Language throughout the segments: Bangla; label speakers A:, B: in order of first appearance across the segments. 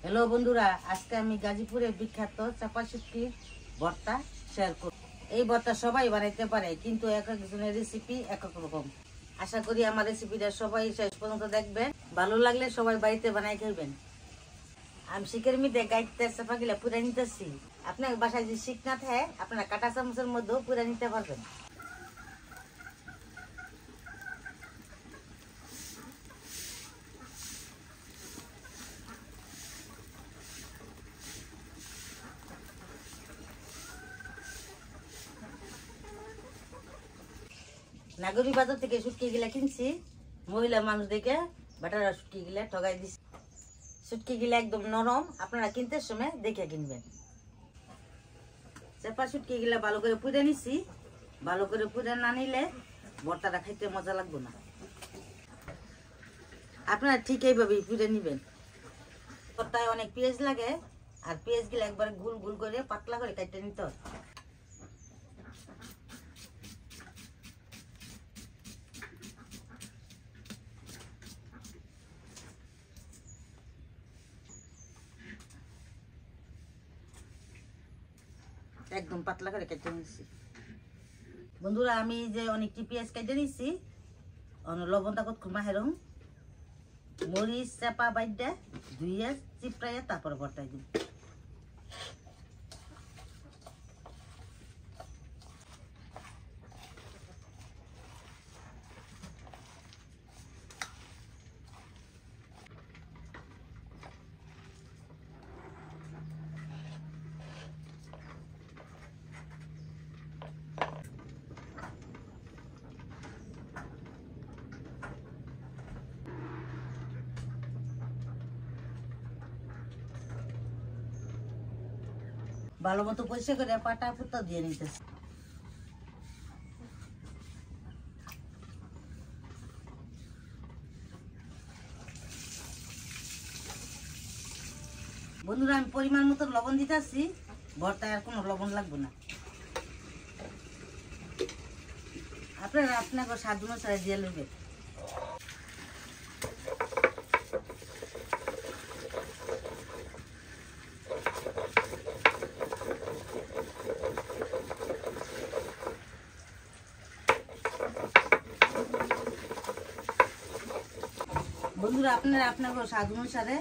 A: হ্যালো বন্ধুরা, আজকে আমি গাজীপুরের বিখ্যাত চাপা শুটকির ভর্তা শেয়ার করব। এই ভর্তা সবাই বানাইতে পারে, কিন্তু এক একজনের রেসিপি এক এক রকম। আশা করি আমার রেসিপিটা সবাই শেষ পর্যন্ত দেখবেন। ভালো লাগলে সবাই বাড়িতে বানাই খাইবেন। আমি শিখের মিটে গাইতে চাপা গিলা পুরা নিতেছি। আপনার বাসায় যদি শিখ না থাকে, আপনারা কাঁটা চামচের মধ্যেও পুরা নিতে পারবেন। নাগরী বাজার থেকে শুটকি গিলা কিনছি। মহিলা মানুষ দেখে বাটারা শুটকি গিলা ঠগাই দিছি। শুটকি গিলা একদম নরম, আপনারা কিনতে সময় দেখে কিনবেন। চাপা শুটকি গিলা ভালো করে পুড়ে নিছি। ভালো করে পুড়ে না নিলে ভর্তাটা খাইতে মজা লাগবে না। আপনারা ঠিক এইভাবেই পুড়ে নিবেন। ভর্তায় অনেক পেঁয়াজ লাগে, আর পেঁয়াজ গিলা একবার গুল গুল করে পাতলা করে কাটতে নিতে হয়। একদম পাতলা করে কেটে নিচ্ছি। বন্ধুরা, আমি যে অনেকটি পেঁয়াজ কেটে নিচ্ছি, লবণটা কত মাহেরম মরিচ চাপা বাইডা ধুইয়া চিপড়াইয়া তারপরে ভর্তাই দিই। ভালো মতো পরিষ্কার করে পাটা পুতা দিয়ে নিতেছি। বন্ধুরা, আমি পরিমাণ মতো লবণ দিতেছি। ভর্তায় আর কোনো লবণ লাগবে না। আপনারা আপনাকে স্বাদ অনুসারে দিয়ে নেবেন। বন্ধুরা, আপনারা আপনাকে স্বাদ অনুসারে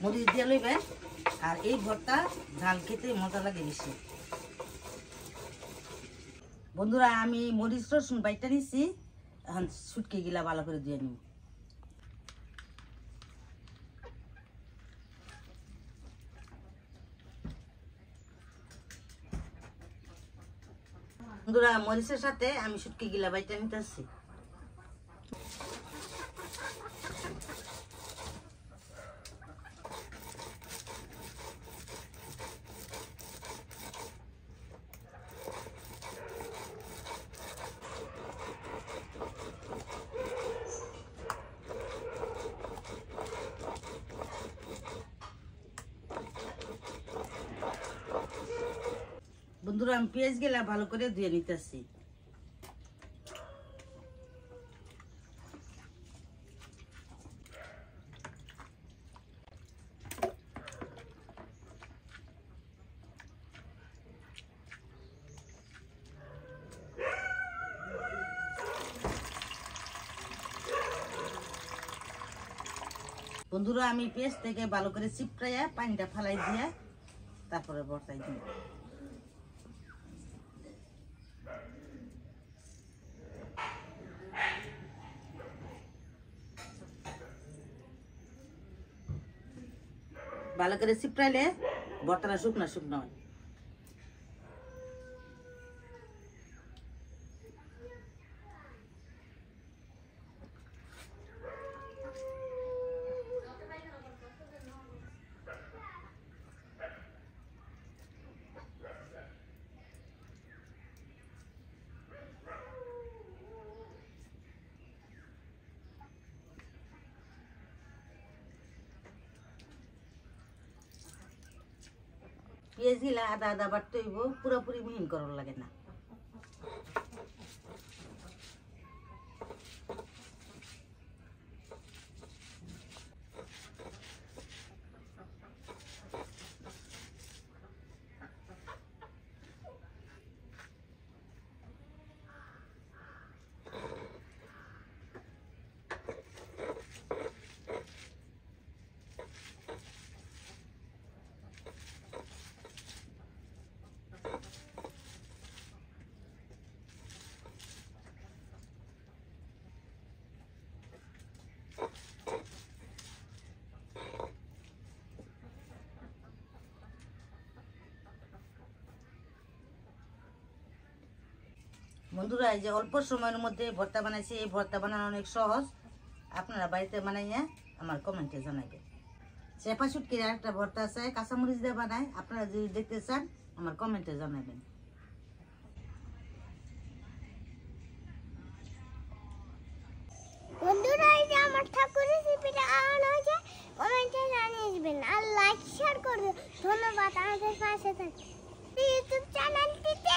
A: মরিচ দিয়ে লইবেন। আর এই ভর্তা ঝাল খেতে মজা লাগে বেশি। বন্ধুরা, আমি মরিচ রসুন বাইটা নিচ্ছি। এখন শুটকি গিলা ভালো করে দিয়ে নিব। বন্ধুরা, মরিচের সাথে আমি শুটকি গিলা বাইটা নিতেছি। বন্ধুরা, আমি পেঁয়াজ গেলা ভালো করে ধুয়ে নিতেছি। বন্ধুরা, আমি পেঁয়াজ থেকে ভালো করে চিপড়াইয়া পানিটা ফালাই দিয়ে তারপরে ভর্তাই দিব। ভালো করে চিপড়াইলে ভর্তাটা শুকনো শুকনো হয়। পেঁয়াজ গিলা আদা আদা বাটতে হইব, পুরোপুরি মিহিন করার লাগে না। বন্ধুরা এই যে অল্প সময়ের মধ্যে ভর্তা বানাইছি, এই ভর্তা বানানো অনেক সহজ। আপনারা বাড়িতে বানাইয়া আমার কমেন্টে জানাবেন। চেপা শুটকির আরেকটা ভর্তা আছে, কাঁচামরিচ দিয়ে বানায়। আপনারা যদি দেখতে চান আমার কমেন্টে জানাবেন।
B: বন্ধুরা এই যে আমার ঠাকুর রেসিপিটা আনা হয়েছে, কমেন্টে জানিয়ে দিবেন আর লাইক শেয়ার করবেন। ধন্যবাদ আমাদের পাশে থাকতে। ইউটিউব চ্যানেলটিতে